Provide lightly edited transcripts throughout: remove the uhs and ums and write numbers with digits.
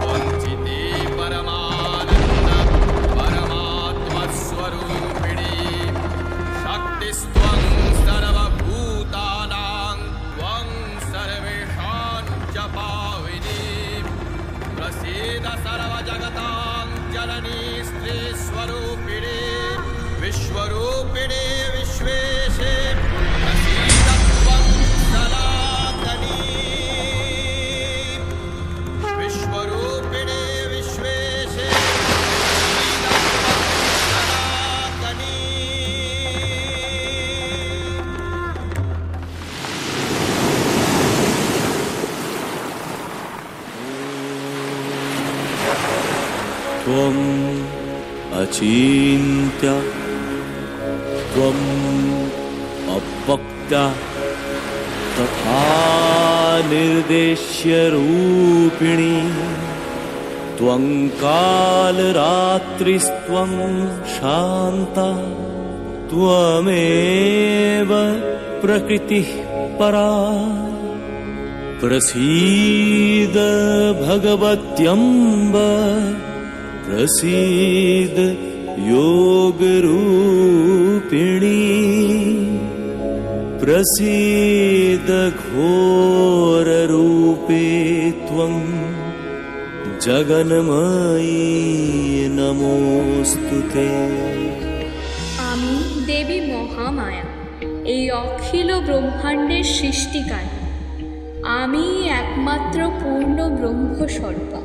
वञ्चिते परमानन्द परमात्मस्वरूपिणी शक्तिस्त्वं सर्वभूतानां त्वं सर्वेषां च पाविनी प्रसीद सर्वजगतां जननी स्त्रीस्वरूपिणी विश्वरूपिणी विश्वेशे प्रसीद त्वं सनातनी विश्वरूपिणी विश्वेशे प्रसीद त्वं सनातनी। त्वम् अचिन्त्य त्वम् अव्यक्ता तथा निर्देश्य रूपिणी त्वं कालरात्रिस्त्वं शान्ता त्वमेव प्रकृतिः परा प्रसीद भगवत्यम्ब प्रसीद योगरूपिणी प्रसीद घोररूपे त्वं जगन्मयी नमोस्तुते। আমি দেবী মহামায়া, এই অখিল ব্রহ্মাণ্ডের সৃষ্টিকারী। আমি একমাত্র পূর্ণ ব্রহ্মস্বরূপা।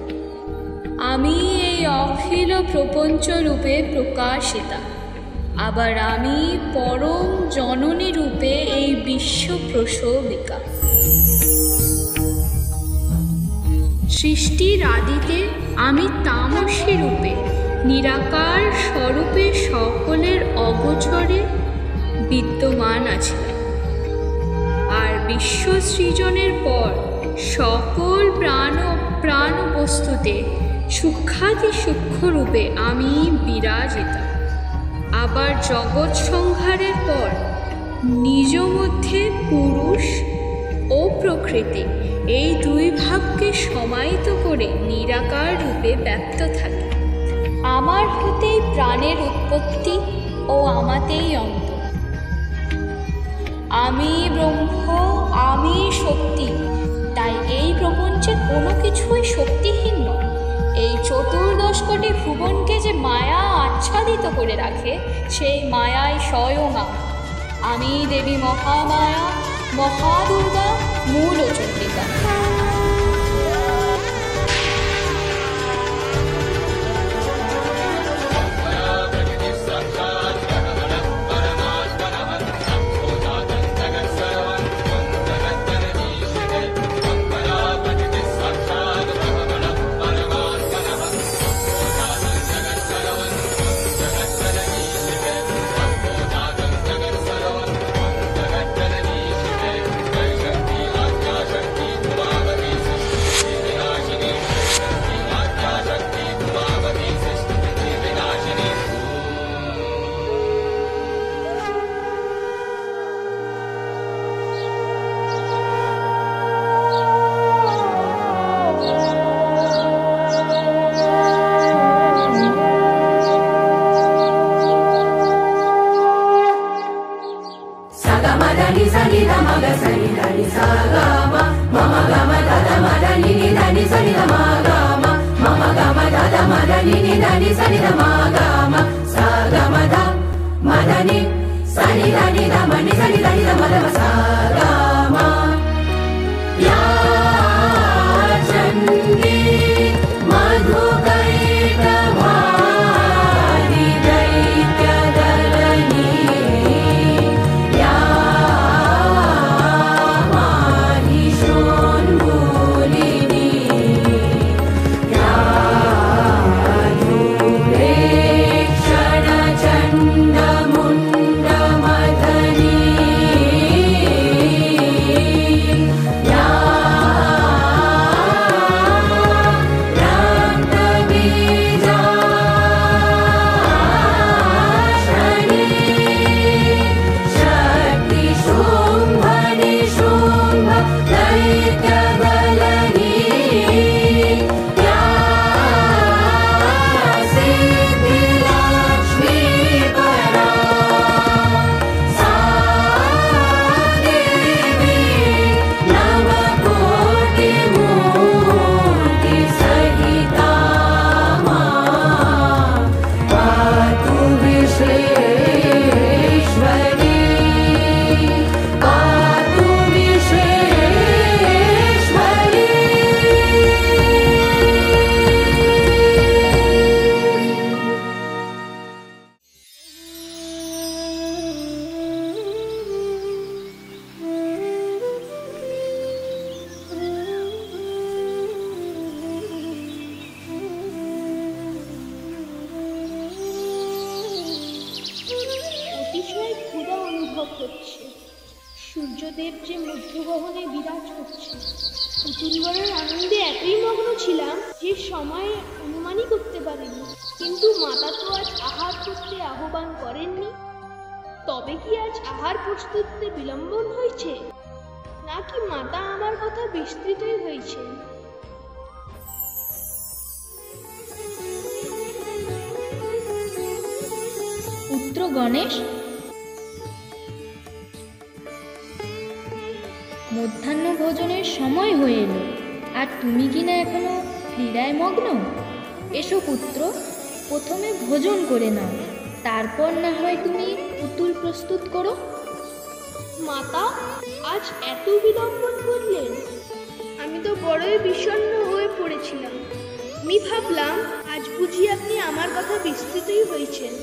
আমি এই অখিল প্রপঞ্চ রূপে প্রকাশিতা। আবার আমি পরম জননী রূপে এই বিশ্ব প্রসবিকা। সৃষ্টির আদিতে আমি তামসী রূপে নিরাকার স্বরূপে সকলের অগোচরে বিদ্যমান আছিলাম। আর বিশ্ব সৃজনের পর সকল প্রাণ বস্তুতে সূক্ষ্মাতি সূক্ষ্ম রূপে আমি বিরাজিতা। আবার জগৎ সংহারের পর নিজ মধ্যে পুরুষ ও প্রকৃতি এই দুই ভাগকে সমাহিত করে নিরাকার রূপে ব্যপ্ত থাকে। আমার হতেই প্রাণের উৎপত্তি ও আমাতেই অন্ত। আমি ব্রহ্ম, আমি শক্তি। তাই এই প্রপঞ্চে কোনো কিছুই শক্তিহীন নয়। এই 14 কোটি ভুবনকে যে মায়া আচ্ছাদিত করে রাখে, সেই মায়াই স্বয়ং আমি দেবী মহামায়া, মহাদুর্গা, মূল চণ্ডিকা। অনুভব হচ্ছে। সূর্যদেব যে মধ্যগগনে বিরাজ করছে। পুতুলগড়ের আনন্দে এতই মগ্ন ছিলাম যে সময় অনুমানই করতে পারিনি। কিন্তু মাতা তো আজ আহার করতে আহ্বান করেননি। তবে কি আজ আহার প্রস্তুতে বিলম্বন হয়েছে, নাকি মাতা আমার কথা বিস্তৃতই হয়েছে? পুত্র গণেশ, মধ্যাহ্ন ভোজনের সময় হয়ে এলো, আর তুমি কি না এখনো ক্রীড়ায় মগ্ন? এসো পুত্র, প্রথমে ভোজন করে নাও, তারপর না হয় তুমি পুতুল প্রস্তুত করো। মাতা আজ এত বিলম্বন করলেন? আমি তো বড়ই বিষণ্ণ হয়ে পড়েছিলাম। আমি ভাবলাম আজ বুঝি আপনি আমার কথা বিস্তৃতই হয়েছেন।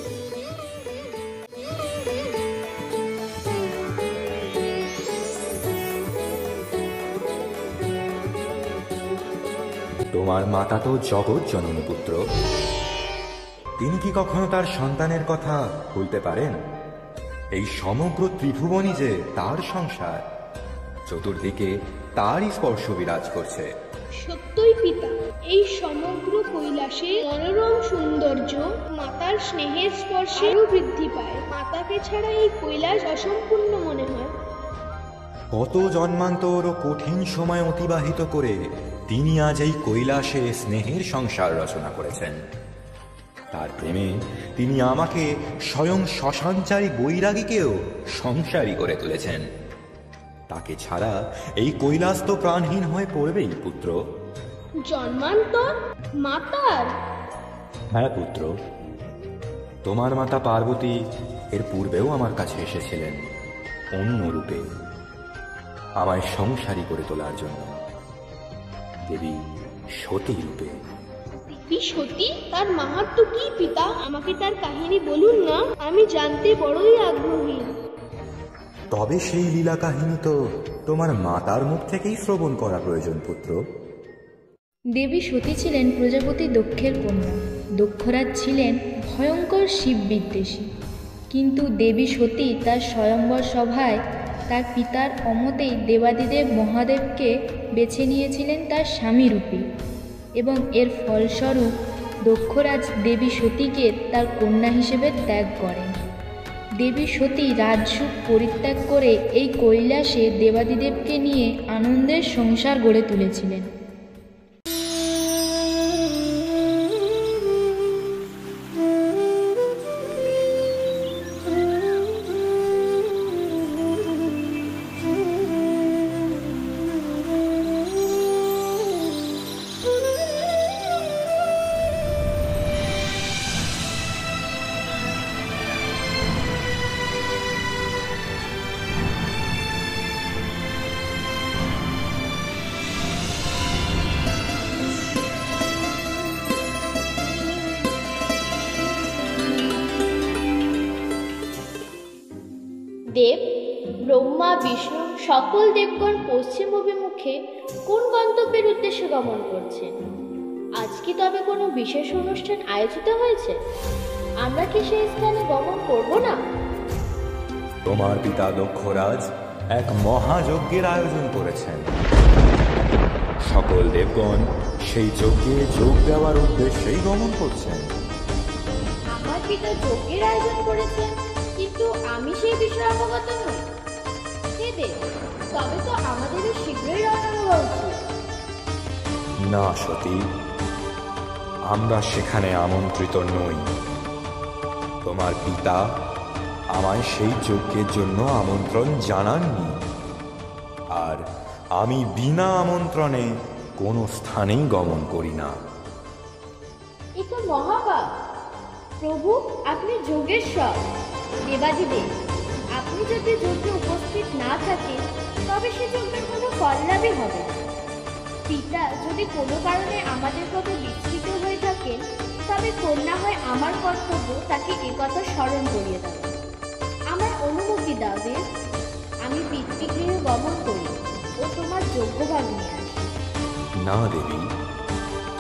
তোমার মাতা তো জগৎ জননী পুত্র। তিনি কি কখনো তার সন্তানের কথা বলতে পারেন? এই সমগ্র ত্রিভুবনই যে তার সংসার, চতুর্দিকে তারই স্পর্শ বিরাজ করছে। সত্যই পিতা, এই সমগ্র কৈলাসে মনোরম সৌন্দর্য মাতার স্নেহের স্পর্শে আরো বৃদ্ধি পায়। মাতাকে ছাড়া এই কৈলাস অসম্পূর্ণ মনে হয়। কত জন্মান্তর ও কঠিন সময় অতিবাহিত করে তিনি আজ এই কৈলাসে স্নেহের সংসার রচনা করেছেন। তার প্রেমে তিনি আমাকে স্বয়ং শ্মশানচারী বৈরাগীকেও সংসারী করে তুলেছেন। তাকে ছাড়া এই কৈলাস তো প্রাণহীন হয়ে পড়বেই পুত্র। জন্মান্তর মাতার? হ্যাঁ পুত্র, তোমার মাতা পার্বতী এর পূর্বেও আমার কাছে এসেছিলেন অন্য রূপে, আমায় সংসারী করে তোলার জন্য, দেবী সতী রূপে। দেবী সতী? তার মাহাত্ম্য কি পিতা? আমাকে তার কাহিনী বলুন না, আমি জানতে বড়ই আগ্রহী। তবে সেই লীলা কাহিনী তো তোমার মাতার মুখ থেকেই শ্রবণ করা প্রয়োজন পুত্র। দেবী সতী ছিলেন প্রজাপতি দক্ষের কন্যা। দক্ষরাজ ছিলেন ভয়ঙ্কর শিব বিদ্বেষী, কিন্তু দেবী সতী তার স্বয়ম্বর সভায় তার পিতার অমতেই দেবাদিদেব মহাদেবকে বেছে নিয়েছিলেন তার স্বামীরূপী, এবং এর ফলস্বরূপ দক্ষরাজ দেবী সতীকে তার কন্যা হিসেবে ত্যাগ করেন। দেবী সতী রাজসুখ পরিত্যাগ করে এই কৈলাসে দেবাদিদেবকে নিয়ে আনন্দের সংসার গড়ে তুলেছিলেন। দেব, ব্রহ্মা, বিষ্ণু সকল দেবগণ পশ্চিম অভিমুখে কোন গন্তব্যের উদ্দেশ্যে গমন করছেন? আজ কি তবে কোনো বিশেষ অনুষ্ঠান আয়োজিত হয়েছে? আমরা কি সেই স্থানে গমন করব না? তোমার পিতা দক্ষরাজ এক মহাযজ্ঞের আয়োজন করেছেন। সকল দেবগণ সেই যজ্ঞে যোগ দেওয়ার উদ্দেশ্যেই গমন করছেন। আমার পিতা যজ্ঞের আয়োজন করেছেন, কিন্তু আমি সেই বিষয়ে অবগত নই। হে দেব, তবে তো আমাদেরও শীঘ্রই রওনা হওয়া উচিত। না সতী, আমরা সেখানে আমন্ত্রিত নই। তোমার পিতা আমায় সেই যজ্ঞের জন্য আমন্ত্রণ জানাননি, আর আমি বিনা আমন্ত্রণে কোনো স্থানেই গমন করি না। এ তো মহাপাপ। প্রভু, আপনি যোগেশ্বর, দেবাদিদেব। আপনি যদি যজ্ঞে উপস্থিত না থাকেন তবে সে যজ্ঞের কোনো ফল লাভই হবে না। পিতা যদি কোনো কারণে আমাদের কথা বিস্তৃত হয়ে থাকেন, তবে কন্যা হয় আমার কর্তব্য তাকে এ কথা স্মরণ করিয়ে দেওয়া। আমার অনুমতি দাও দেব, আমি পিতৃগৃহে গমন করি ও তোমার যজ্ঞভাগ নিয়ে আসি। না দেবী,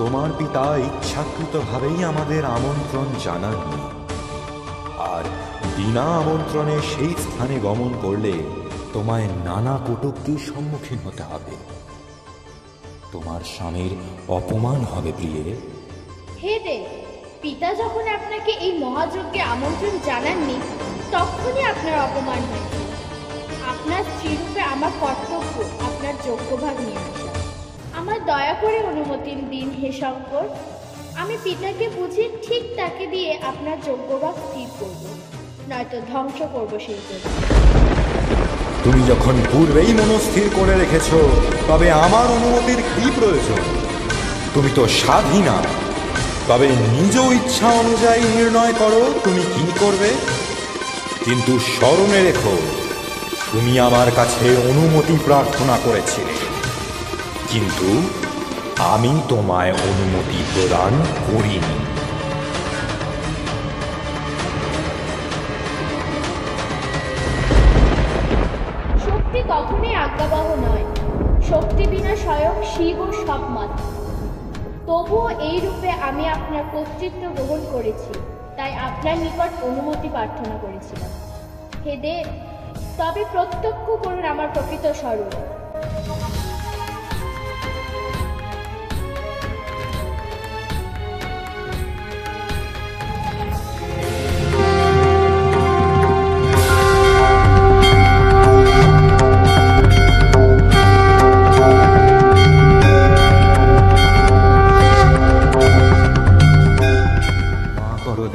তোমার পিতা ইচ্ছাকৃতভাবেই আমাদের আমন্ত্রণ জানাননি, আর বিনা আমন্ত্রণে সেই স্থানে গমন করলে তোমায় নানা কটূক্তির সম্মুখীন হতে হবে। তোমার স্বামীর অপমান হবে প্রিয়ে। হে দেব, পিতা যখন আপনাকে এই মহাযজ্ঞে আমন্ত্রণ জানাননি, তখনই আপনার অপমান হয়েছে। আপনার স্ত্রীরূপে আমার কর্তব্য আপনার যজ্ঞভাগ নিয়ে আসা। আমার দয়া করে অনুমতি দিন হে শঙ্কর। আমি পিতাকে বুঝি ঠিক তাকে দিয়ে আপনার যজ্ঞভাগ স্থির করব, নয়তো ধ্বংস করব সেই যজ্ঞ। তুমি যখন পূর্বেই মনস্থির করে রেখেছ, তবে আমার অনুমতির কি প্রয়োজন? তুমি তো স্বাধীনা। তবে নিজ ইচ্ছা অনুযায়ী নির্ণয় করো তুমি কি করবে। কিন্তু স্মরণে রেখো, তুমি আমার কাছে অনুমতি প্রার্থনা করেছিলে, কিন্তু আমি তোমায় অনুমতি প্রদান করিনি। শক্তি কখনোই আজ্ঞাবহ নয়, শক্তি বিনা স্বয়ং শিব ও সব মাত্র। তবুও এই রূপে আমি আপনার কর্তৃত্ব গ্রহণ করেছি, তাই আপনার নিকট অনুমতি প্রার্থনা করেছিলাম। হে দেব, তবে প্রত্যক্ষ করুন আমার প্রকৃত স্বরূপ।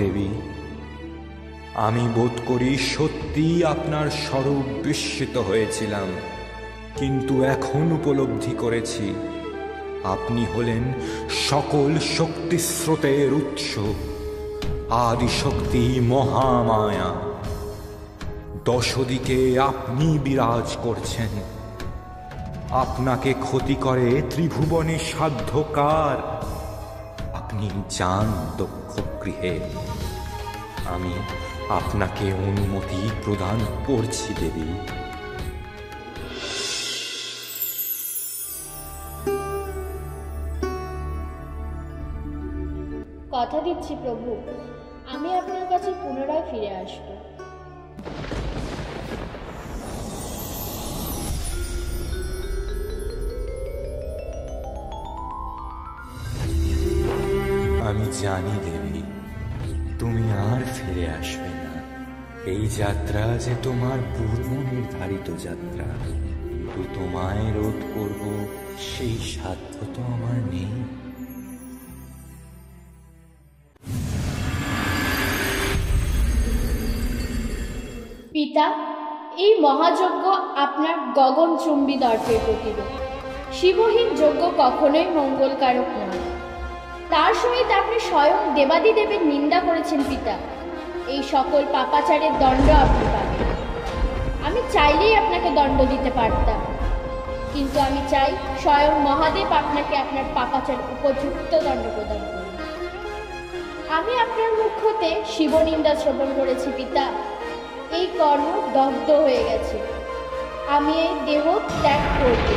দেবী, আমি বোধ করি সত্যি আপনার স্বরূপ বিস্মিত হয়েছিলাম, কিন্তু এখন উপলব্ধি করেছি আপনি হলেন সকল শক্তি স্রোতের উৎস, আদিশক্তি মহামায়া। দশদিকে আপনি বিরাজ করছেন। আপনাকে ক্ষতি করে ত্রিভুবনে সাধ্যকার। আপনি যান দক্ষ গৃহে। আমি আপনাকে অনুমতি প্রদান করছি দেবী। কথা দিচ্ছি প্রভু, আমি আপনার কাছে পুনরায় ফিরে আসব। আমি জানি দেবী, তুমি আর ফিরে আসবে না। এই যাত্রা যে তোমার পূর্ব নির্ধারিত যাত্রা, কিন্তু তোমায় রোধ করব সেই সাধ্য তো আমার নেই। পিতা, এই মহাযজ্ঞ আপনার গগনচুম্বী দর্পের প্রতিরূপ। শিবহীন যজ্ঞ কখনোই মঙ্গলকারক নয়। তার সহিত আপনি স্বয়ং দেবাদিদেবের নিন্দা করেছেন পিতা। এই সকল পাপাচারের দণ্ড আপনি পাবেন। আমি চাইলেই আপনাকে দণ্ড দিতে পারতাম, কিন্তু আমি চাই স্বয়ং মহাদেব আপনাকে আপনার পাপাচার উপযুক্ত দণ্ড প্রদান করুন। আমি আপনার মুখ হতে শিবনিন্দা শ্রবণ করেছি পিতা। এই কর্ম দগ্ধ হয়ে গেছে। আমি এই দেহ ত্যাগ করব।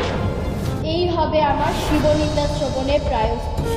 এই হবে আমার শিবনিন্দা শ্রবণের প্রায়শ্চিত্ত।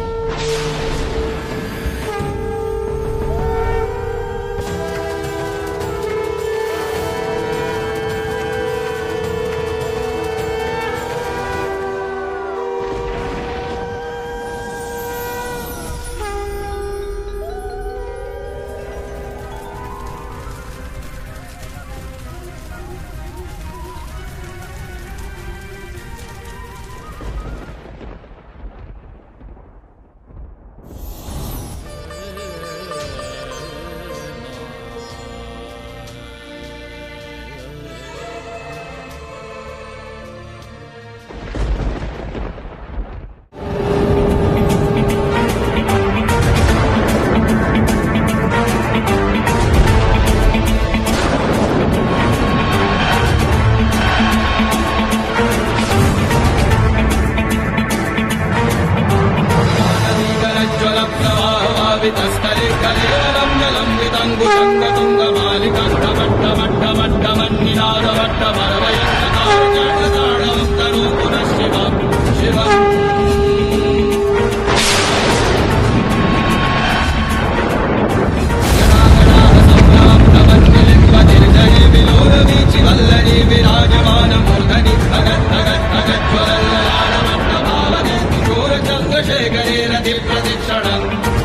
शृङ्गशेखरे रतिप्रदक्षिणं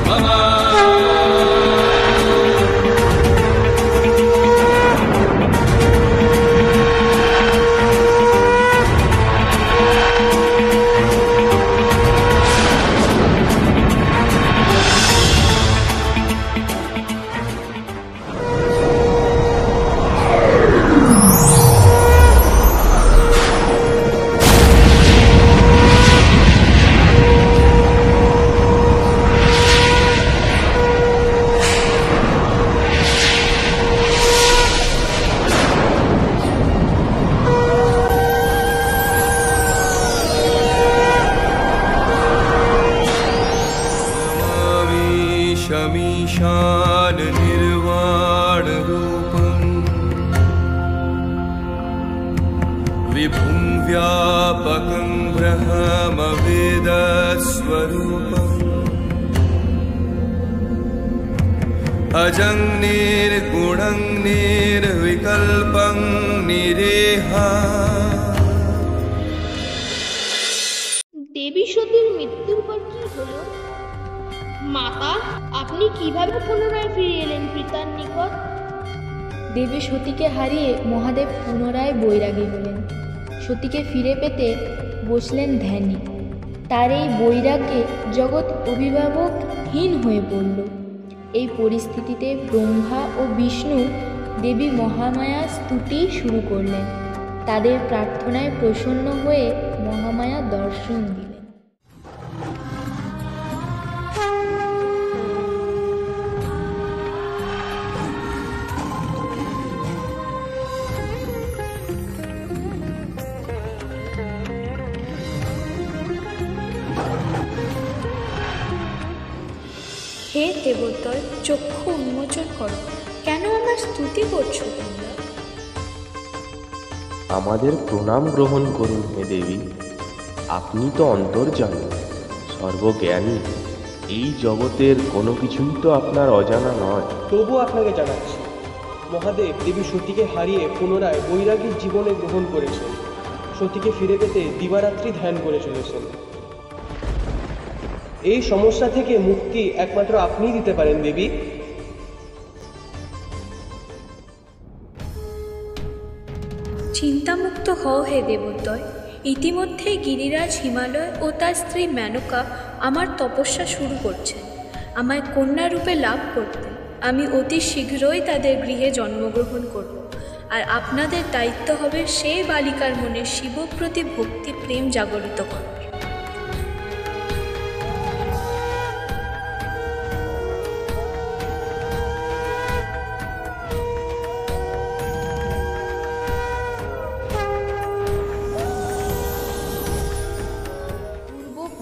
मम शमीशान निर्वाण रूपं विभुं व्यापकं ब्रह्मवेदस्वरूपम् अजं निर्गुणं निर्विकल्पं निरेहा। দেবী সতীর মৃত্যুর পর কি হলো? মাতা, আপনি কিভাবে পুনরায় ফিরে এলেন পিতার নিকট? দেবী সতীকে হারিয়ে মহাদেব পুনরায় বৈরাগী হলেন। সতীকে ফিরে পেতে বসলেন ধ্যানে। তার এই বৈরাগ্যে জগৎ অভিভাবকহীন হয়ে পড়ল। এই পরিস্থিতিতে ব্রহ্মা ও বিষ্ণু দেবী মহামায়া স্তুতি শুরু করলেন। তাদের প্রার্থনায় প্রসন্ন হয়ে মহামায়া দর্শন দিলেন। হে দেবোত্তর, চক্ষু উন্মোচন করো। কেন আমার স্তুতি করছো তোমরা? আমাদের প্রণাম গ্রহণ করুন হে দেবী। আপনি তো অন্তর্যামী, সর্বজ্ঞানী। এই জগতের কোনো কিছুই তো আপনার অজানা নয়। তবু আপনাকে জানাচ্ছি, মহাদেব দেবী সতীকে হারিয়ে পুনরায় বৈরাগীর জীবনে গ্রহণ করেছেন। সতীকে ফিরে পেতে দিবারাত্রি ধ্যান করে চলেছেন। এই সমস্যা থেকে মুক্তি একমাত্র আপনিই দিতে পারেন দেবী। চিন্তামুক্ত হও হে দেবোত্তর। ইতিমধ্যেই গিরিরাজ হিমালয় ও তার স্ত্রী মেনকা আমার তপস্যা শুরু করছেন আমায় কন্যা রূপে লাভ করতে। আমি অতি শীঘ্রই তাদের গৃহে জন্মগ্রহণ করব, আর আপনাদের দায়িত্ব হবে সেই বালিকার মনে শিব প্রতি ভক্তি প্রেম জাগরিত করা।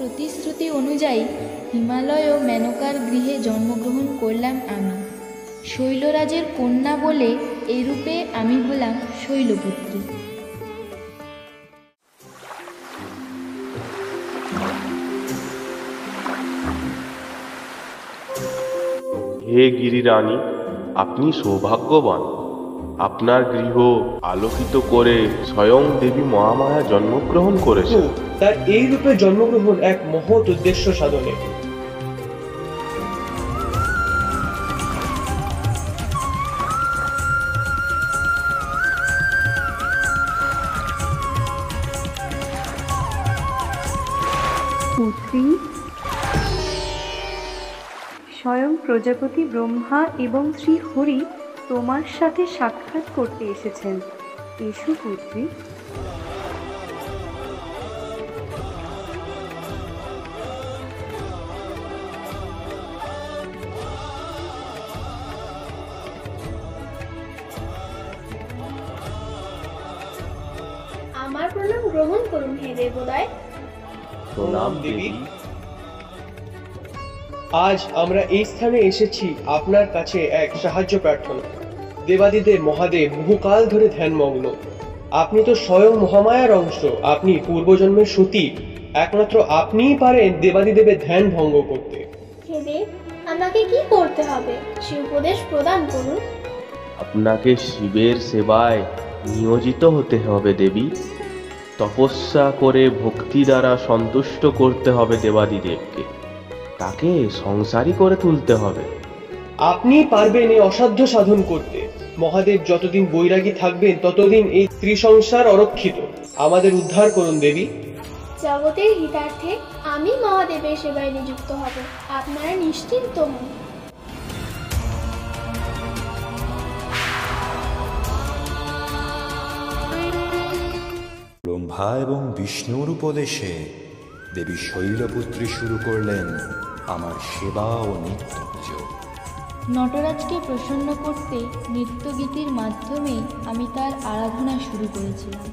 প্রতিশ্রুতি অনুযায়ী হিমালয় ও মেনকার গৃহে জন্মগ্রহণ করলাম আমি। শৈলরাজের কন্যা বলে এরূপে আমি হলাম শৈলপুত্রী। হে গিরিরানী, আপনি সৌভাগ্যবান। আপনার গৃহ আলোকিত করে স্বয়ং দেবী মহামায়া জন্মগ্রহণ করেছেন। তার এই রূপে জন্মগ্রহণ এক মহৎ উদ্দেশ্য সাধনে। পুত্রী, স্বয়ং প্রজাপতি ব্রহ্মা এবং শ্রী হরি তোমার সাথে সাক্ষাৎ করতে এসেছেন। এসো পুত্রী। আমার প্রণাম গ্রহণ করুন হে দেবোদয়। প্রণাম দেবী। আজ আমরা এই স্থানে এসেছি আপনার কাছে এক সাহায্য প্রার্থনা। দেবাদিদেব মহাদেব বহুকাল ধরে ধ্যানমগ্ন। আপনি তো স্বয়ং মহামায়ার অংশ। আপনি পূর্বজন্মের সতী। একমাত্র আপনিই পারেন দেবাদিদেবের ধ্যান ভঙ্গ করতে। হে দেব, আমাকে কি করতে হবে সে উপদেশ প্রদান করুন। আপনাকে শিবের সেবায় নিয়োজিত হতে হবে দেবী। তপস্যা করে ভক্তি দ্বারা সন্তুষ্ট করতে হবে দেবাদিদেবকে, তাকে সংসারী করে তুলতে হবে। আপনি পারবেন এই অসাধ্য সাধন করতে। মহাদেব যতদিন বৈরাগী থাকবেন ততদিন এই ত্রিসংসার অরক্ষিত। আমাদের উদ্ধার করুন দেবী। জগতের হিতার্থে আমি মহাদেবের সেবায় নিযুক্ত হব, আপনারা নিশ্চিন্ত হন। ব্রহ্মা এবং বিষ্ণুর উপদেশে দেবী শৈলপুত্রী শুরু করলেন আমার সেবা ও নিত্য পুজো। নটরাজকে প্রসন্ন করতে নৃত্যগীতির মাধ্যমে আমি তার আরাধনা শুরু করেছিলাম।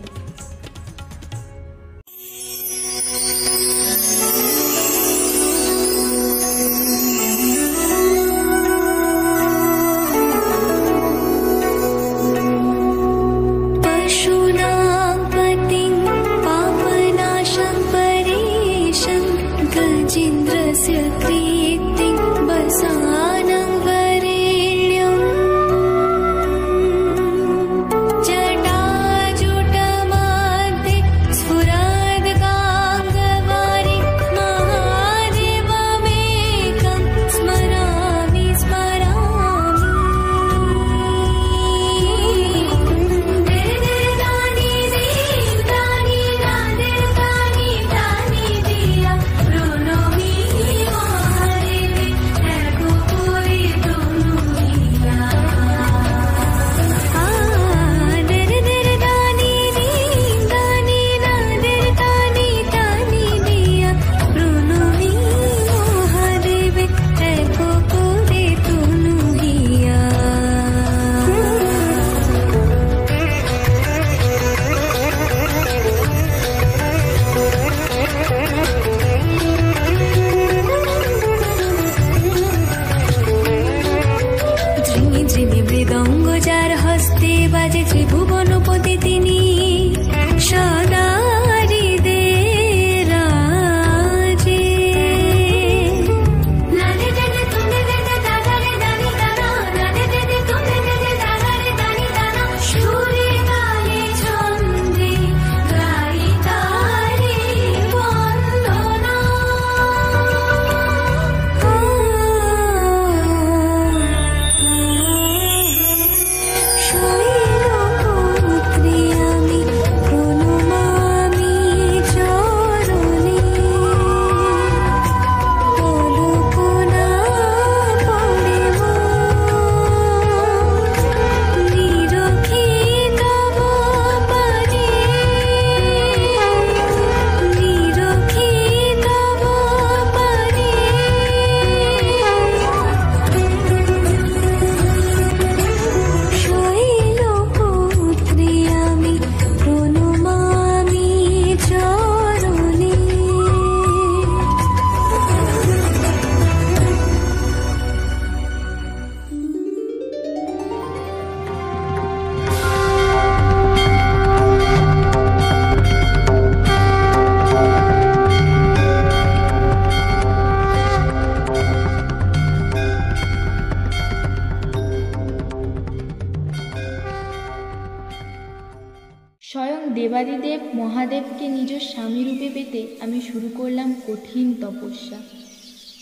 দেবাদিদেব মহাদেবকে নিজ স্বামীরূপে পেতে আমি শুরু করলাম কঠিন তপস্যা।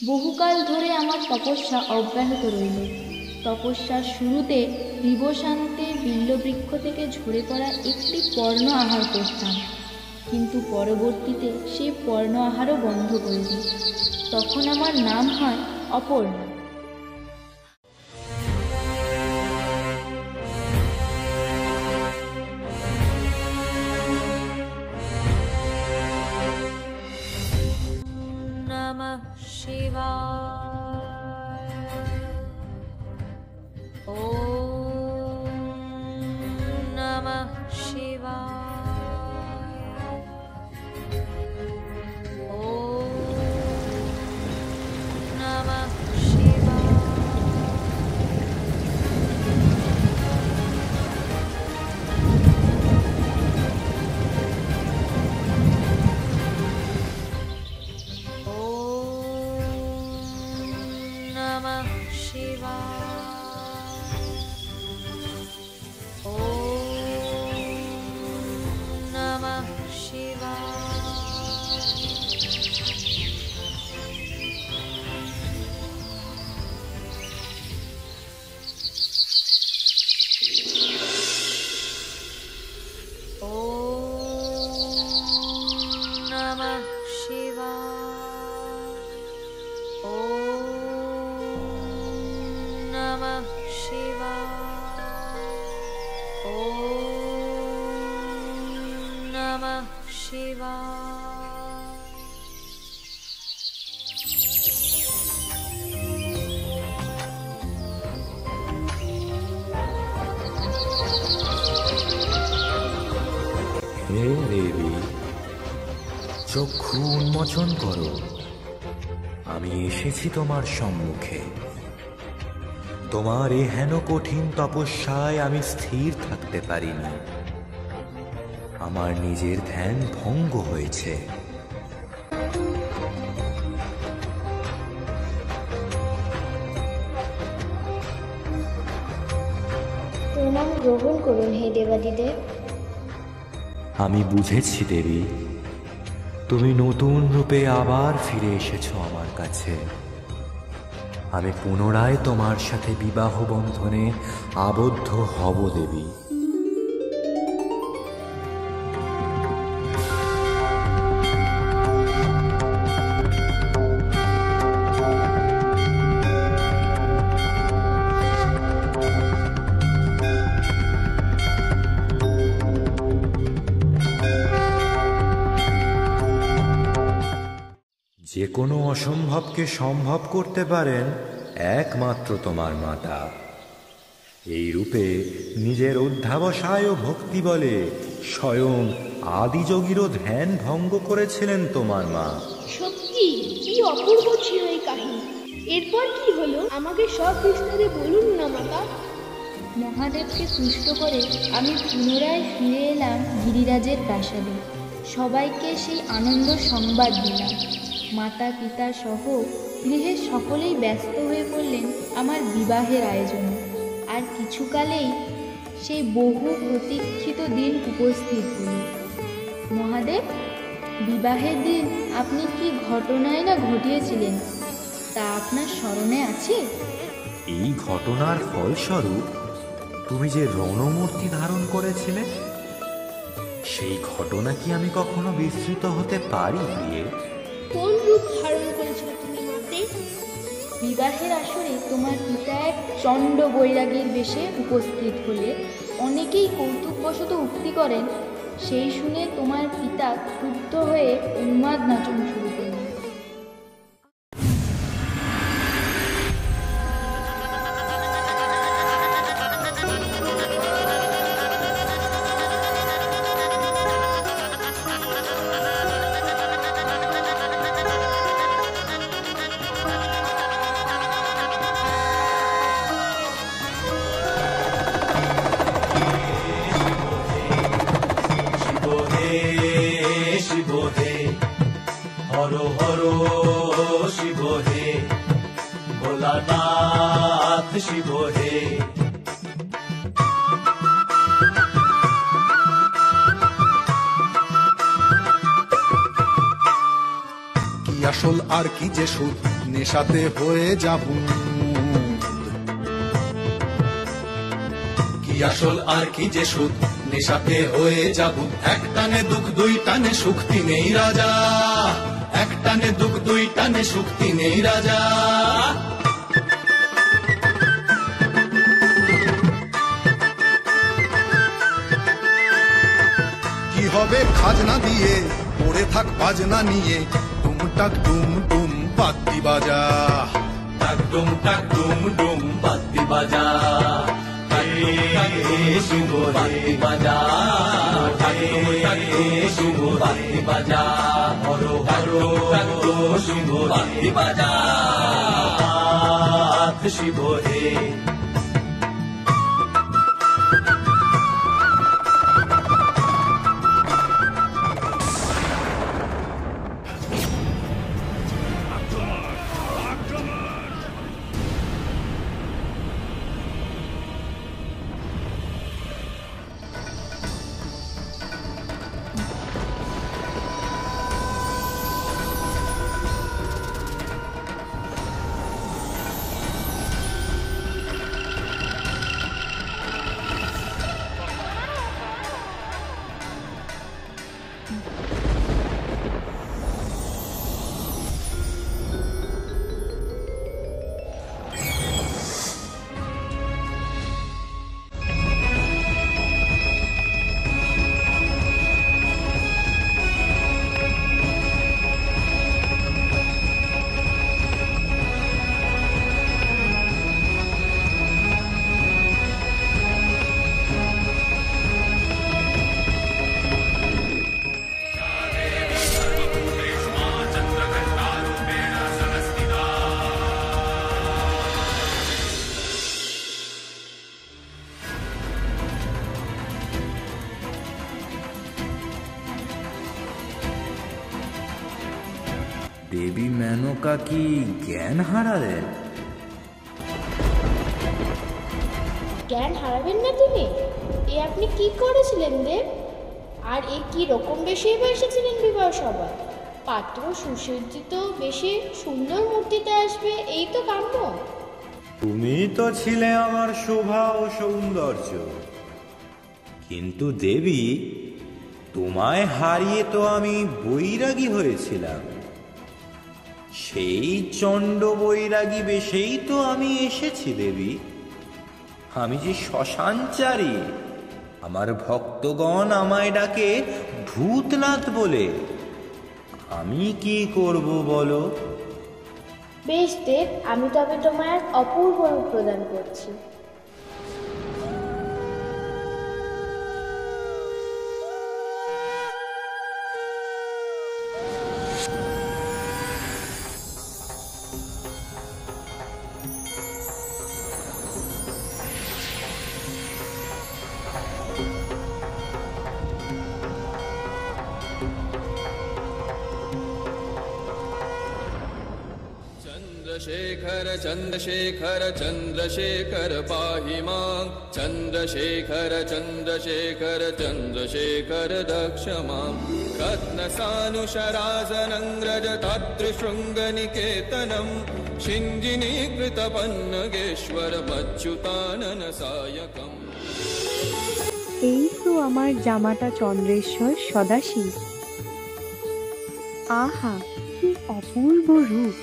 বহুকাল ধরে আমার তপস্যা অব্যাহত রইল। তপস্যার শুরুতে দিবসান্তে বিল্লবৃক্ষ থেকে ঝরে পড়া একটি পর্ণ আহার করতাম, কিন্তু পরবর্তীতে সেই পর্ণ আহারও বন্ধ করে দিই। তখন আমার নাম হয় অপর্ণা। Shiva शिवाय। ॐ नमः शिवाय। হে দেবী, চক্ষু উন্মোচন করো। আমি এসেছি তোমার সম্মুখে। তোমার এ হেন কঠিন তপস্যায় আমি স্থির থাকতে পারিনি। আমার নিজের ধ্যান ভঙ্গ হয়েছে। প্রণাম গ্রহণ করুন হে দেবাদিদেব। আমি বুঝেছি দেবী, তুমি নতুন রূপে আবার ফিরে এসেছো আমার কাছে। আমি পুনরায় তোমার সাথে বিবাহ বন্ধনে আবদ্ধ হব দেবী। যে কোনো অসম্ভবকে সম্ভব করতে পারেন একমাত্র তোমার মাতা। এই রূপে নিজের অধ্যাবসায় ও ভক্তি বলে স্বয়ং আদিযোগীরও ধ্যান ভঙ্গ করেছিলেন তোমার মা। সত্যি কি অপূর্ব ছিল এই কাহিনী। এরপর কি হলো আমাকে সব বিস্তারে বলুন না মাতা। মহাদেবকে তুষ্ট করে আমি পুনরায় ফিরে এলাম গিরিরাজের প্রাসাদে। সবাইকে সেই আনন্দ সংবাদ দিলাম। মাতা পিতা সহ গৃহের সকলেই ব্যস্ত হয়ে পড়লেন আমার বিবাহের আয়োজনে। আর কিছুকালেই সেই বহু প্রতীক্ষিত দিন উপস্থিত হল। মহাদেব, বিবাহের দিন আপনি কি ঘটনায় না ঘটিয়েছিলেন তা আপনার স্মরণে আছে? এই ঘটনার ফলস্বরূপ তুমি যে রণমূর্তি ধারণ করেছিলে, সেই ঘটনা কি আমি কখনো বিস্মৃত হতে পারি প্রিয়ে? কোন রূপ ধারণ করেছিল তুমি মাতে? বিবাহের আসরে তোমার পিতা এক চণ্ড বৈরাগীর বেশে উপস্থিত হলে অনেকেই কৌতুকবশত উক্তি করেন, সেই শুনে তোমার পিতা ক্রুদ্ধ হয়ে উন্মাদ নাচন শুরু করলেন। শিব হে কি আসল আর কি যে সুদ, নেশাতে হয়ে যাবো। কি আসল আর কি যে সুদ, নেশাতে হয়ে যাবো। এক টানে দুঃখ দুই টানে সুক্তি নেই রাজা। এক টানে দুঃখ দুই টানে সুক্তি নেই রাজা। হবে খাজনা দিয়ে পড়ে থাক বাজনা নিয়ে। টুম টাক টুম টুম বাদ্যি বাজা। টাক টুম টুম বাদ্যি বাজা। শুভ বাদ্যি বাজা। শুভ বাদ্যি বাজা। হরো হরো শুভ বাদ্যি বাজা। শিব হে দেবী মেনকা কি জ্ঞান হারালেন? জ্ঞান হারাবেন না তিনি? এ আপনি কি করেছিলেন দেব? আর এ কি রকম বেশে এসেছিলেন বিবাহ সভা? পাত্র সুসজ্জিত বেশে সুন্দর মূর্তিতে আসবে, এই তো কাম্য। তুমি তো ছিলে আমার শোভা ও সৌন্দর্য, কিন্তু দেবী তোমায় হারিয়ে তো আমি বৈরাগী হয়েছিলাম। সেই চণ্ড বৈরাগী বেশেই তো আমি এসেছি দেবী। আমি যে শ্মশানচারী, আমার ভক্তগণ আমায় ডাকে ভূতনাথ বলে। আমি কি করব বলো? বেশ দেব, আমি তবে তোমায় এক অপূর্ব রূপ প্রদান করছি। चन्द्रशेखर चन्द्रशेखर चन्द्रशेखर पाहि मां, चन्द्रशेखर चन्द्रशेखर चन्द्रशेखर दक्ष मां। रत्नसानुशरासनं रजताद्रिशृङ्गनिकेतनं, शिञ्जिनीकृतपन्नगेश्वरमच्युतानन सायकम्। এই তো আমার জামাতা চন্দ্রেশ্বর সদাশিব। আহা, কি অপূর্ব রূপ!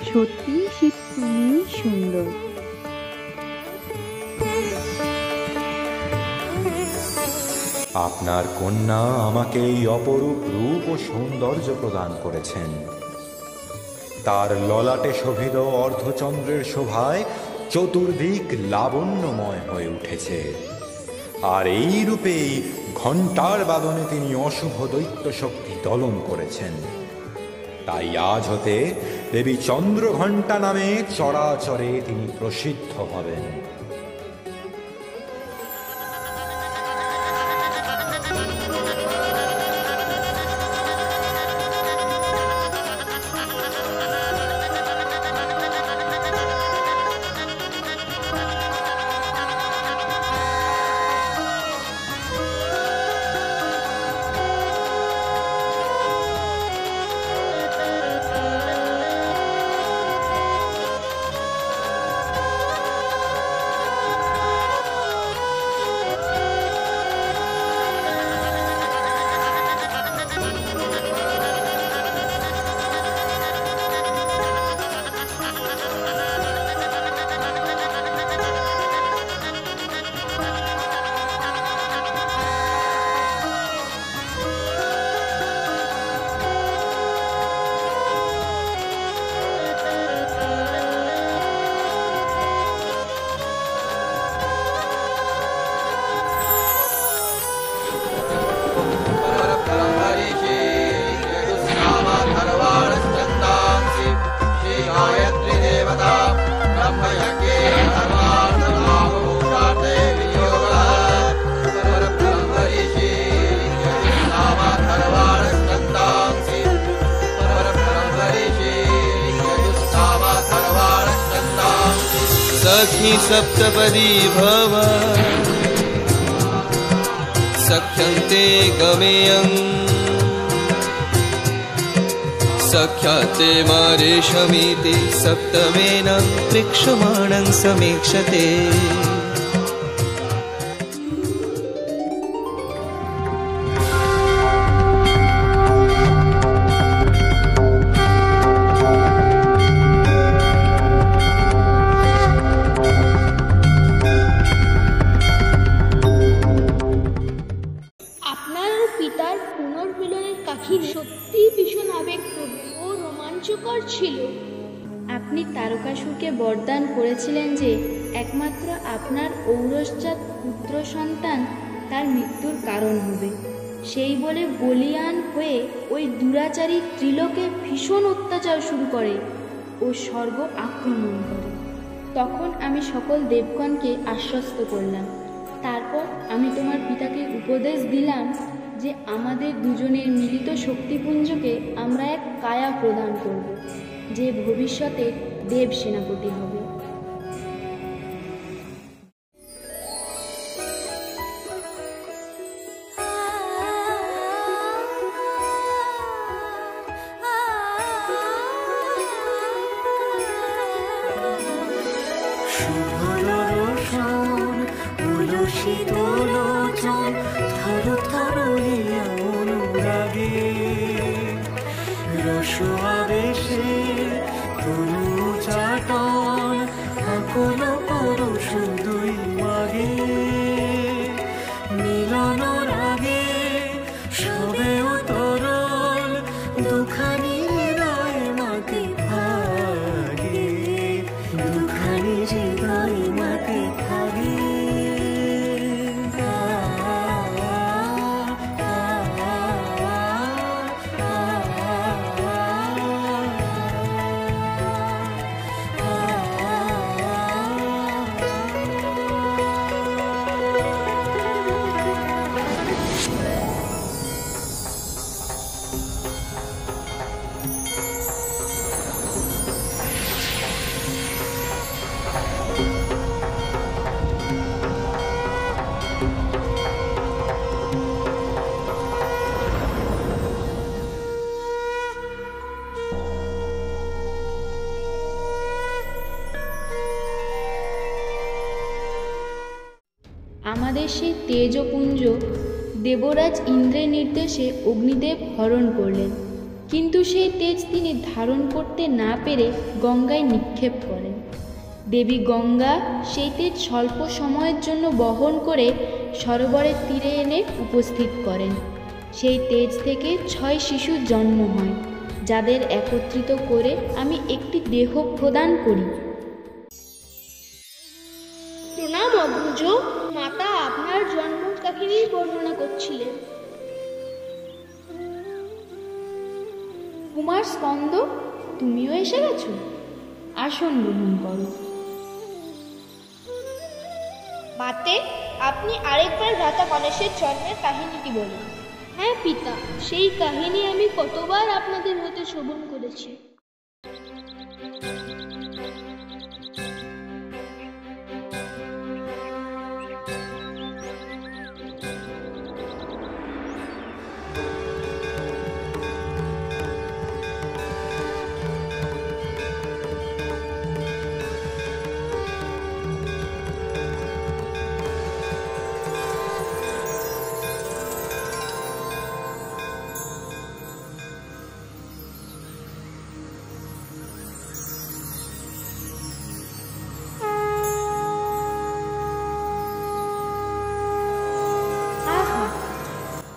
সত্যি শিব, তুমি সুন্দর। আপনার কন্যা আমাকে এই অপরূপ রূপ ও সৌন্দর্য প্রদান করেছেন। তার ললাটে শোভিত অর্ধচন্দ্রের শোভায় চতুর্দিক লাবণ্যময় হয়ে উঠেছে। আর এই রূপেই ঘণ্টার বাদনে তিনি অশুভ দৈত্য শক্তি দলন করেছেন। তাই আজ হতে দেবী চন্দ্রঘণ্টা নামে চরাচরে তিনি প্রসিদ্ধ হবেন। सखी सप्तपदी भव सख्यन्ते गमेयं, सख्याते मारेशमीति सप्तमेन प्रेक्षमाणं समीक्षते। আপনি তারকাসুরকে বরদান করেছিলেন যে একমাত্র আপনার ঔরসজাত পুত্র সন্তান তার মৃত্যুর কারণ হবে। সেই বলে বলিয়ান হয়ে ওই দুরাচারী ত্রিলোকে ভীষণ অত্যাচার শুরু করে ও স্বর্গ আক্রমণ করে। তখন আমি সকল দেবগণকে আশ্বস্ত করলাম। তারপর আমি তোমার পিতাকে উপদেশ দিলাম যে আমাদের দুজনের মিলিত শক্তিপুঞ্জকে আমরা এক কায়া প্রদান করব। যে ভবিষ্যতে দেব সেনাপতি হবে। আমাদের সেই তেজপুঞ্জ দেবরাজ ইন্দ্রের নির্দেশে অগ্নিদেব হরণ করলেন, কিন্তু সেই তেজ তিনি ধারণ করতে না পেরে গঙ্গায় নিক্ষেপ করেন। দেবী গঙ্গা সেই তেজ স্বল্প সময়ের জন্য বহন করে সরোবরের তীরে এনে উপস্থিত করেন। সেই তেজ থেকে 6 শিশুর জন্ম হয়, যাদের একত্রিত করে আমি একটি দেহ প্রদান করি। প্রণাম অগ্রজ, মাতা আপনার জন্ম কাহিনী বর্ণনা করছিলেন। কুমার স্কন্দ, তুমিও এসে গেছো? আসন গ্রহণ করো। মাতে, আপনি আরেকবার ভ্রাতা গণেশের জন্মের কাহিনীটি বলুন। হ্যাঁ পিতা, সেই কাহিনী আমি কতবার আপনাদের হতে শ্রবণ করেছি।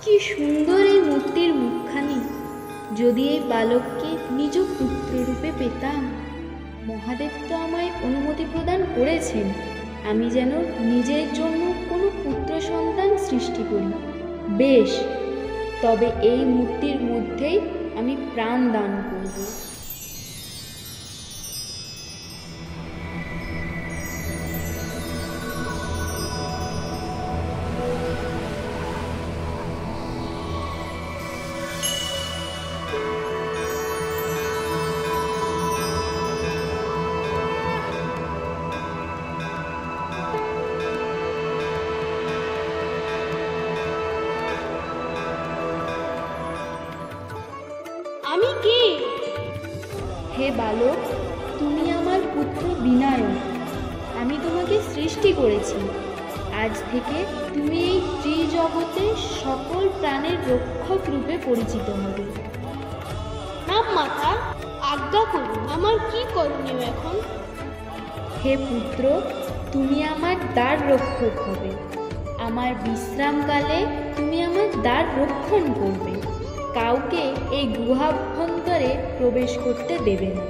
কি সুন্দর এই মূর্তির মুখখানি! যদি এই বালককে নিজ পুত্ররূপে পেতাম। মহাদেব তো আমায় অনুমতি প্রদান করেছেন আমি যেন নিজের জন্য কোনো পুত্র সন্তান সৃষ্টি করি। বেশ, তবে এই মূর্তির মধ্যেই আমি প্রাণ দান করব। আমি কে? হে বালক, তুমি আমার পুত্র বিনায়ক। আমি তোমাকে সৃষ্টি করেছি। আজ থেকে তুমি এই ত্রিজগতে সকল প্রাণের রক্ষক রূপে পরিচিত হবে। না মাতা, আজ্ঞা করুন, আমার কি করণীয় এখন? হে পুত্র, তুমি আমার দ্বার রক্ষক হবে। আমার বিশ্রামকালে তুমি আমার দ্বার রক্ষণ করবে। কাউকে এই গুহাভ্যন্তরে প্রবেশ করতে দেবে না।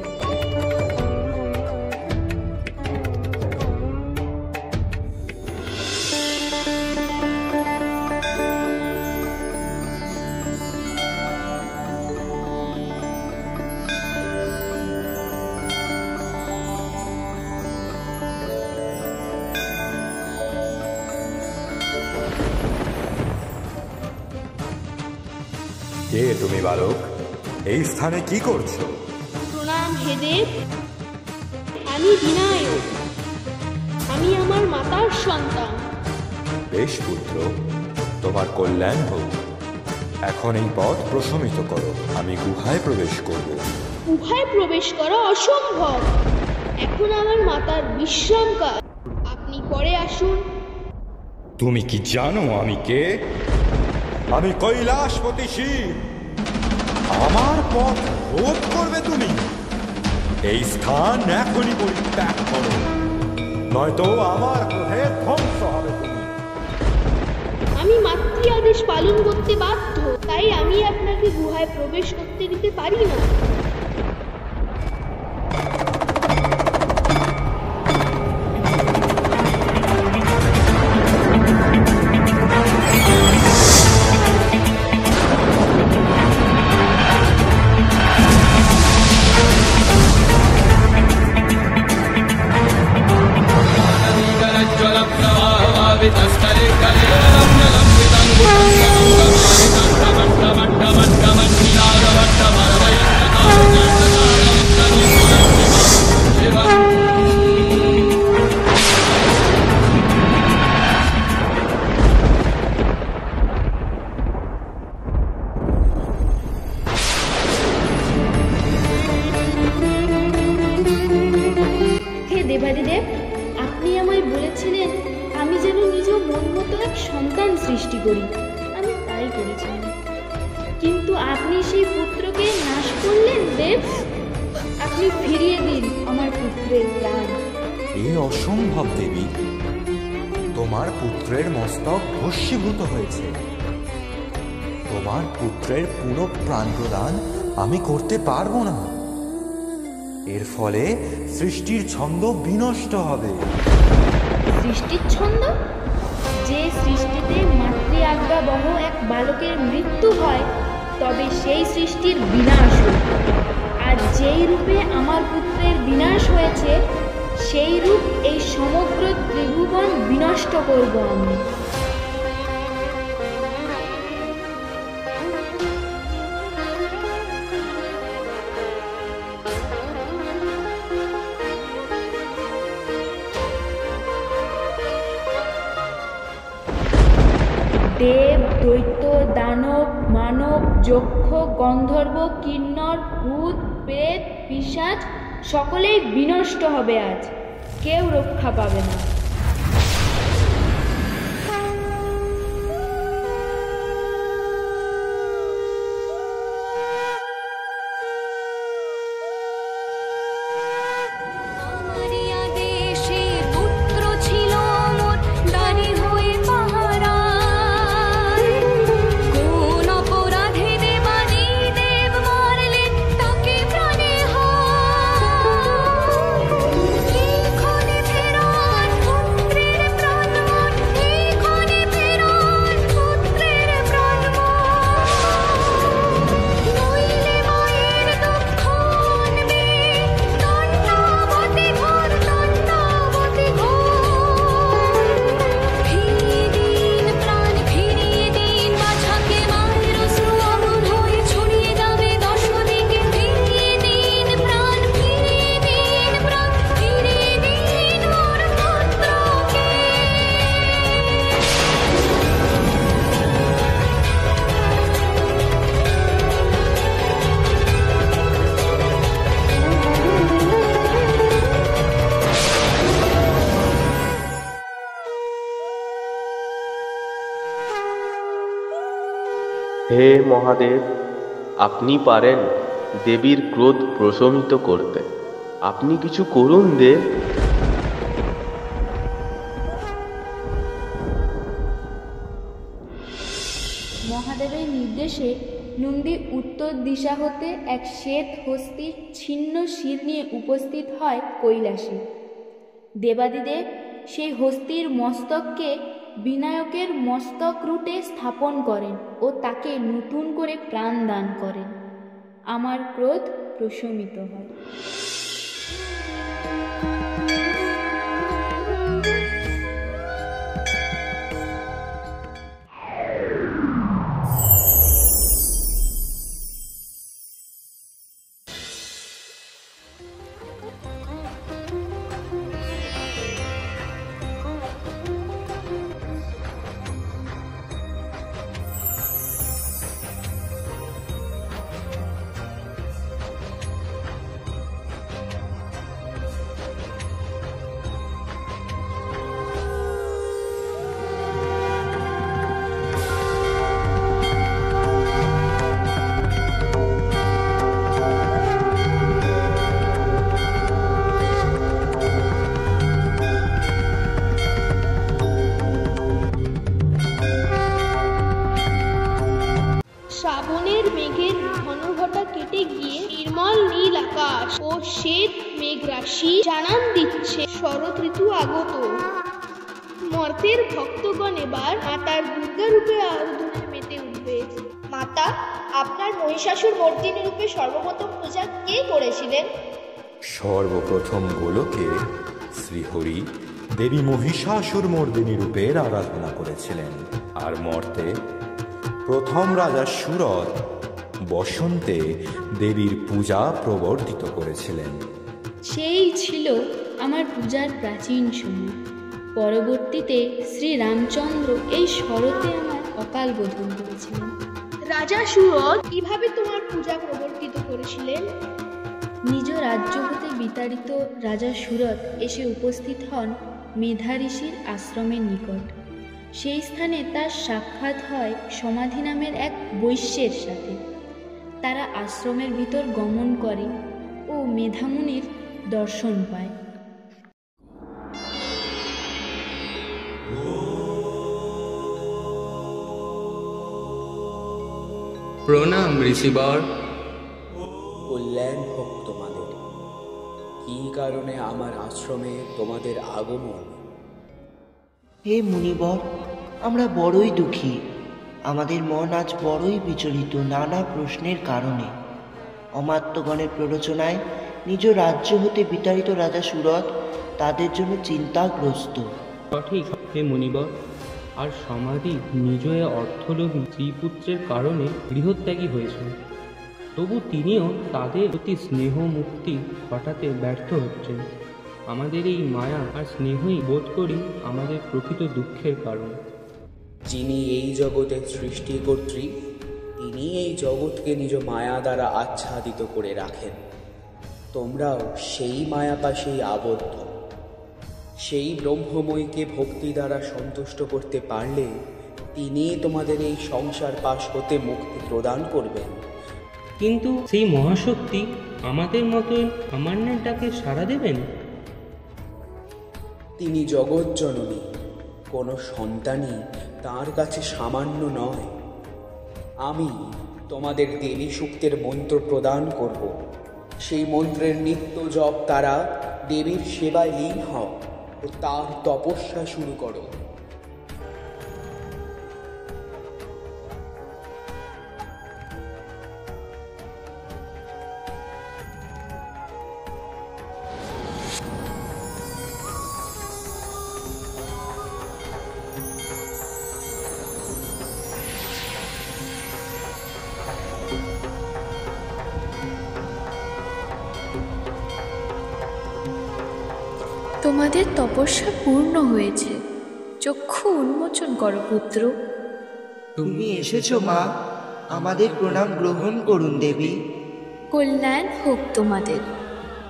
কে তুমি বালক? এই স্থানে কি করছো? প্রণাম হে দেব, আমি বিনায়ক, আমি আমার মাতার সন্তান। বেশ পুত্র, তোমার কল্যাণ হোক। এখন এই পথ প্রশমিত করো, আমি গুহায় প্রবেশ করব। গুহায় প্রবেশ করা অসম্ভব। এখন আমার মাতার বিশ্রামকাল, আপনি পরে আসুন। তুমি কি জানো আমি কে? আমি কৈলাসপতি শিব। আমার পথ রোধ করবে তুমি? এই স্থান এখনই পরিত্যাগ করো, নয়তো আমার ক্রোধে ধ্বংস হবে তুমি। আমি মাতৃ আদেশ পালন করতে বাধ্য, তাই আমি আপনাকে গুহায় প্রবেশ করতে দিতে পারি না। দেবাদিদেব, আপনি আমায় বলেছিলেন আমি যেন নিজ মন মতো এক সন্তান সৃষ্টি করি। আমি তাই করেছিলাম, কিন্তু আপনি সেই পুত্রকে নাশ করলেন দেব। আপনি ফিরিয়ে দিন আমার পুত্রের প্রাণ। এ অসম্ভব দেবী, তোমার পুত্রের মস্তক ভস্মীভূত হয়েছে। তোমার পুত্রের পুনঃ প্রাণ প্রদান আমি করতে পারবো না। এর ফলে সৃষ্টির ছন্দ বিনষ্ট হবে। সৃষ্টির ছন্দ? যে সৃষ্টিতে মাতৃ আজ্ঞাবহ এক বালকের মৃত্যু হয়, তবে সেই সৃষ্টির বিনাশ হয়। আর যেই রূপে আমার পুত্রের বিনাশ হয়েছে, সেই রূপ এই সমগ্র ত্রিভুবন বিনষ্ট করব আমি। দেব, দৈত্য, দানব, মানব, যক্ষ, গন্ধর্ব, কিন্নর, ভূত, প্রেত, পিশাচ সকলেই বিনষ্ট হবে আজ। কেউ রক্ষা পাবে না। হে মহাদেব, আপনি পারেন দেবীর ক্রোধ প্রশমিত করতে। আপনি কিছু করুন দেব। মহাদেবের নির্দেশে নন্দী উত্তর দিশা হতে এক শ্বেত হস্তির ছিন্ন শির নিয়ে উপস্থিত হয় কৈলাসে। দেবাদিদেব সেই হস্তির মস্তককে বিনায়কের মস্তক রূপে স্থাপন করেন ও তাকে নতুন করে প্রাণ দান করেন। আমার ক্রোধ প্রশমিত হয়। মেঘ রাশি জানান দিচ্ছে শরৎ ঋতু আগত। মর্তের ভক্তগণ এবার মাতার দুর্গা রূপে আরাধনায় মেতে উঠবে। মাতা, আপনার মহিষাসুর মর্দিনী রূপে সর্বপ্রথম পূজা কে করেছিলেন? সর্বপ্রথম গোলকে শ্রীহরি দেবী মহিষাসুর মর্দিনী রূপের আরাধনা করেছিলেন, আর মর্তে প্রথম রাজা সুরত বসন্তে দেবীর পূজা প্রবর্তিত করেছিলেন। সেই ছিল আমার পূজার প্রাচীন সময়। পরবর্তীতে শ্রী রামচন্দ্র এই শরতে আমার অকাল বোধন করেছিলেন। রাজা সুরত কিভাবে তোমার পূজা প্রবর্তিত করেছিলেন? নিজ রাজ্য হতে বিতাড়িত রাজা সুরত এসে উপস্থিত হন মেধা ঋষির আশ্রমের নিকট। সেই স্থানে তার সাক্ষাৎ হয় সমাধি নামের এক বৈশ্যের সাথে। তারা আশ্রমের ভিতর গমন করে ও মেধামুনির দর্শন পায়। প্রণাম ঋষিবর। কল্যাণ হোক তোমাদের। কি কারণে আমার আশ্রমে তোমাদের আগমন? হে মুনিবর, আমরা বড়ই দুঃখী। আমাদের মন আজ বড়ই বিচলিত নানা প্রশ্নের কারণে। অমাত্যগণের প্ররোচনায় নিজ রাজ্য হতে বিতাড়িত রাজা সুরত তাদের জন্য চিন্তাগ্রস্ত। সঠিক হে মুনিবর, আর সমাধি নিজ অর্থলোভী শ্রীপুত্রের কারণে গৃহত্যাগী হয়েছেন। তবু তিনিও তাদের প্রতি স্নেহ মুক্তি ঘটাতে ব্যর্থ হচ্ছেন। আমাদের এই মায়া আর স্নেহই বোধ করি আমাদের প্রকৃত দুঃখের কারণ। যিনি এই জগতের সৃষ্টিকর্ত্রী, তিনি এই জগৎকে নিজ মায়া দ্বারা আচ্ছাদিত করে রাখেন। তোমরাও সেই মায়াপাশেই আবদ্ধ। সেই ব্রহ্মময়ীকে ভক্তি দ্বারা সন্তুষ্ট করতে পারলে তিনি তোমাদের এই সংসার পাশ হতে মুক্তি প্রদান করবেন। কিন্তু সেই মহাশক্তি আমাদের মতোই আমান্যের ডাকে সাড়া দেবেন? তিনি জগৎ জননী, কোনো সন্তানই তার কাছে সামান্য নয়। আমি তোমাদের দেবী সূক্তের মন্ত্র প্রদান করব। সেই মন্ত্রের নিত্য জপ তারা দেবীর সেবায় লীন হও ও তার তপস্যা শুরু করো। তোমাদের তপস্যা পূর্ণ হয়েছে। চক্ষু উন্মোচন করো পুত্র। তুমি এসেছো মা, আমাদের প্রণাম গ্রহণ করুন দেবী। কল্যাণ হোক তোমাদের।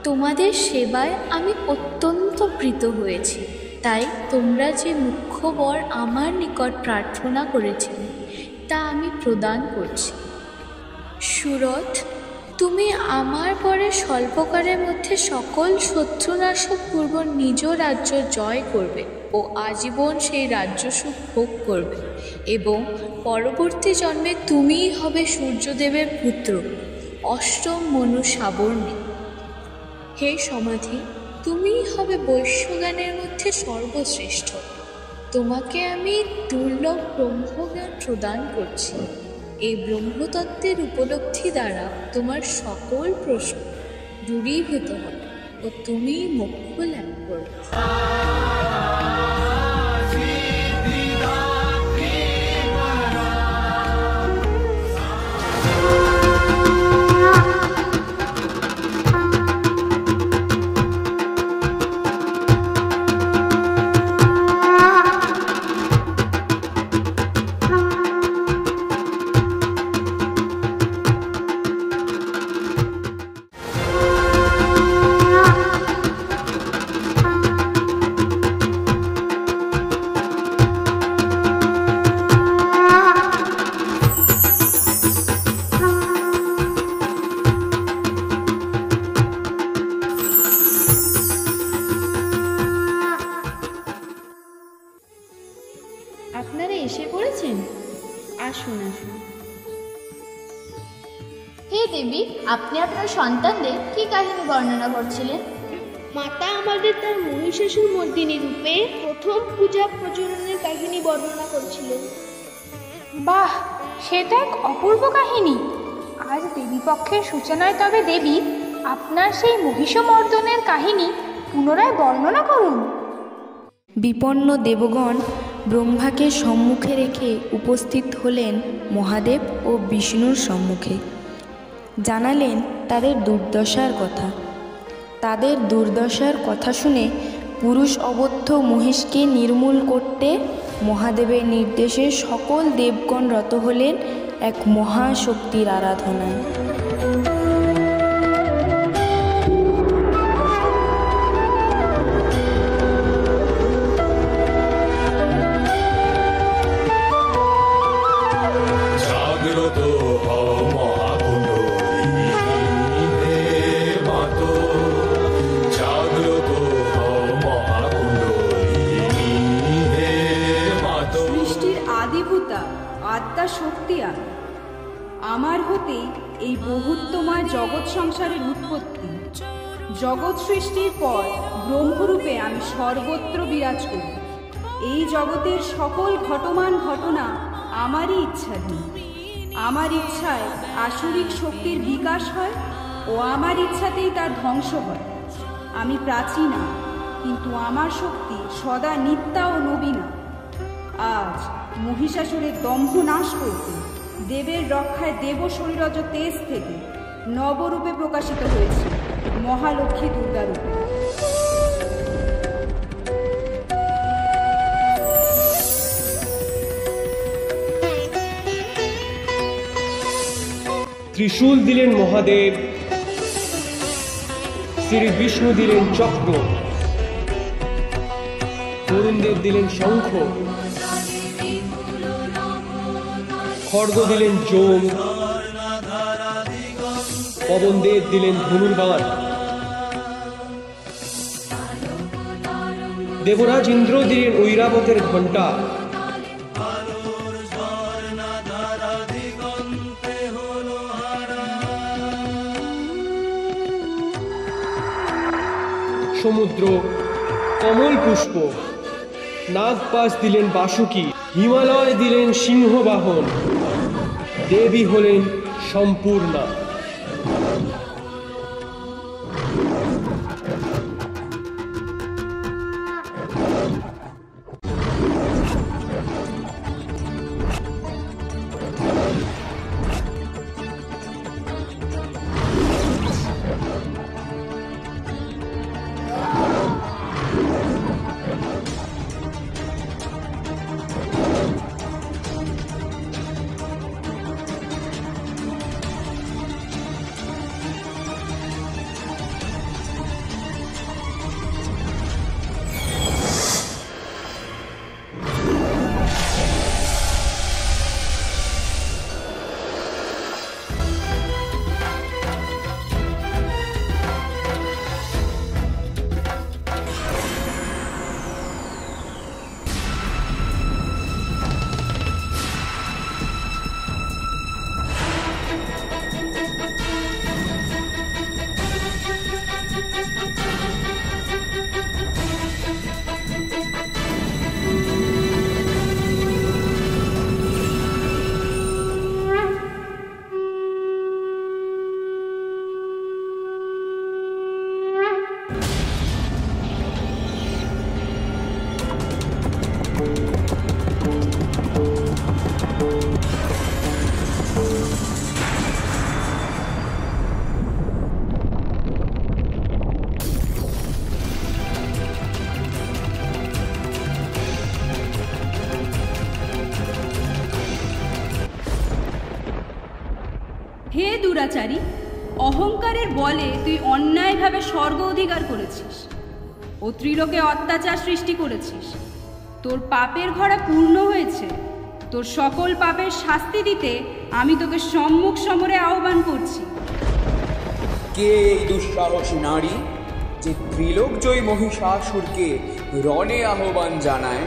তোমাদের সেবায় আমি অত্যন্ত প্রীত হয়েছি। তাই তোমরা যে মুখ্য বর আমার নিকট প্রার্থনা করেছিলে তা আমি প্রদান করছি। সুরত, তুমি আমার পরে স্বল্পকালের মধ্যে সকল শত্রুনাশক পূর্ব নিজ রাজ্য জয় করবে ও আজীবন সেই রাজ্য সুখ ভোগ করবে, এবং পরবর্তী জন্মে তুমিই হবে সূর্যদেবের পুত্র, অষ্টম মনু সাবর্ণী। হে সমাধি, তুমিই হবে বৈশ্যজ্ঞানের মধ্যে সর্বশ্রেষ্ঠ। তোমাকে আমি দুর্লভ ব্রহ্মজ্ঞান প্রদান করছি। এই ব্রহ্মতত্ত্বের উপলব্ধি দ্বারা তোমার সকল প্রশ্ন দূরীভূত হবে ও তুমি মোক্ষ লাভ করবে। আপনারা এসে পড়েছেন? আসুন আসুন। হে দেবী, আপনি আপনার সন্তানদের কি কাহিনী বর্ণনা করছিলেন? মাতা আমাদের তার মহিষাসুর মর্দিনী রূপে প্রথম পূজা প্রচলনের কাহিনী বর্ণনা করছিলেন। বাহ, সেটা এক অপূর্ব কাহিনী। আজ দেবীপক্ষের সূচনায় তবে দেবী আপনার সেই মহিষমর্দনের কাহিনী পুনরায় বর্ণনা করুন। বিপন্ন দেবগণ ব্রহ্মাকে সম্মুখে রেখে উপস্থিত হলেন মহাদেব ও বিষ্ণুর সম্মুখে। জানালেন তাদের দুর্দশার কথা। তাদের দুর্দশার কথা শুনে পুরুষ অবদ্ধ মহিষকে নির্মূল করতে মহাদেবের নির্দেশে সকল দেবগণ রত হলেন এক মহাশক্তির আরাধনায়। জাগ্রত হও মহাকুণ্ডলিনী হে মাতো, জাগ্রত হও মহাকুণ্ডলিনী হে মাতো। সৃষ্টির আদিভূতা আত্মা শক্তিয়ান, আমার হতেই এই বহুত্বময় জগৎ সংসারের উৎপত্তি। জগৎ সৃষ্টির পর ব্রহ্মরূপে আমি সর্বত্র বিরাজ করি। এই জগতের সকল ঘটমান ঘটনা আমারই ইচ্ছাধীন। আমার ইচ্ছায় আসরিক শক্তির বিকাশ হয় ও আমার ইচ্ছাতেই তার ধ্বংস হয়। আমি প্রাচীনা, কিন্তু আমার শক্তি সদা নিত্যা ও নবীনা। আজ মহিষাসুরের দম্ভ নাশ করতে দেবের রক্ষায় দেব শরীরজ তেজ থেকে নবরূপে প্রকাশিত হয়েছে মহালক্ষ্মী দুর্গা রূপে। ত্রিশূল দিলেন মহাদেব, শ্রী বিষ্ণু দিলেন চক্র, বরুণদেব দিলেন শঙ্খ, খড়গ দিলেন যম, পবনদেব দিলেন ধনুর্বাণ, দেবরাজ ইন্দ্র দিলেন ঐরাবতের ঘণ্টা, সমুদ্র কমল পুষ্প, নাগপাশ দিলেন বাসুকি, হিমালয় দিলেন সিংহবাহন, দেবী হলেন সম্পূর্ণা। হে দুরাচারী, অহংকারের বলে তুই অন্যায়ভাবে স্বর্গ অধিকার করেছিস ও ত্রিলোকে অত্যাচার সৃষ্টি করেছিস। তোর পাপের ঘড়া পূর্ণ হয়েছে। তোর সকল পাপের শাস্তি দিতে আমি তোকে সম্মুখ সমরে আহ্বান করছি। কে এই দুঃসাহসী নারী যে ত্রিলোক জয়ী মহিষাসুরকে রণে আহ্বান জানায়?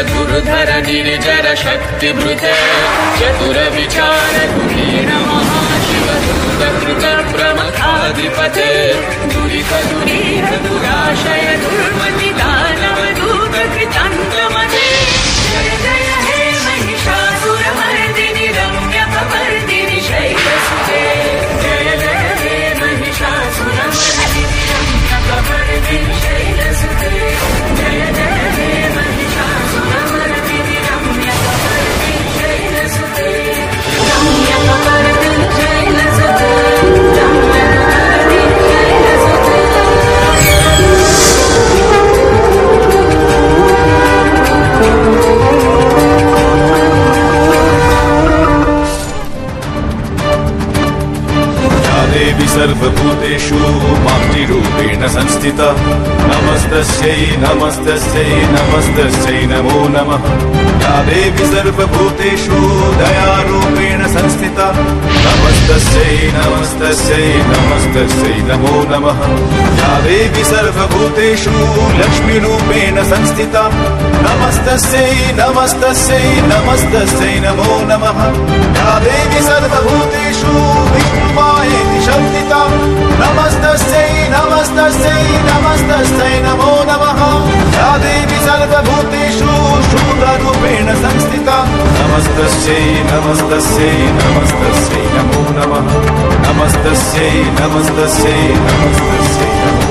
दुर्धर निर्जर शक्ति भृते चतुर विचार कुलीन महाशिव दूत प्रमथाधिपते दुरित दुरीह दुराशय दुर्मति दानव दूत कृतान्तमते जय जय हे महिषासुर मर्दिनि रम्य कपर्दिनि शैलसुते जय जय हे महिषासुर मर्दिनि रम्य कपर्दिनि शैलसुते जय जय हे महिषासुर मर्दिनि रम्य कपर्दिनि शैलसुते रम्य कपर्दिनि शैलसुते रम्य कपर्दिनि शैलसुते देवी सर्वभूतेषु मातृरूपेण संस्थिता नमस्तस्यै नमस्तस्यै नमस्तस्यै नमो नमः या देवी सर्वभूतेषु दयारूपेण संस्थिता नमस्तस्यै नमस्तस्यै नमस्तस्यै नमो नमः या देवी सर्वभूतेषु लक्ष्मीरूपेण संस्थिता नमस्तस्यै नमस्तस्यै नमस्तस्यै नमो नमः या देवी सर्वभूतेषु विष्णुमायेति शक्तिता नमस्तस्यै नमस्तस्यै नमस्तस्यै नमो नमः या देवी सर्वभूतेषु शूद्ररूपेण संस्थिता नमस्तस्यै नमस्तस्यै नमस्तस्यै नमो नमः नमस्तस्यै नमस्तस्यै नमस्तस्यै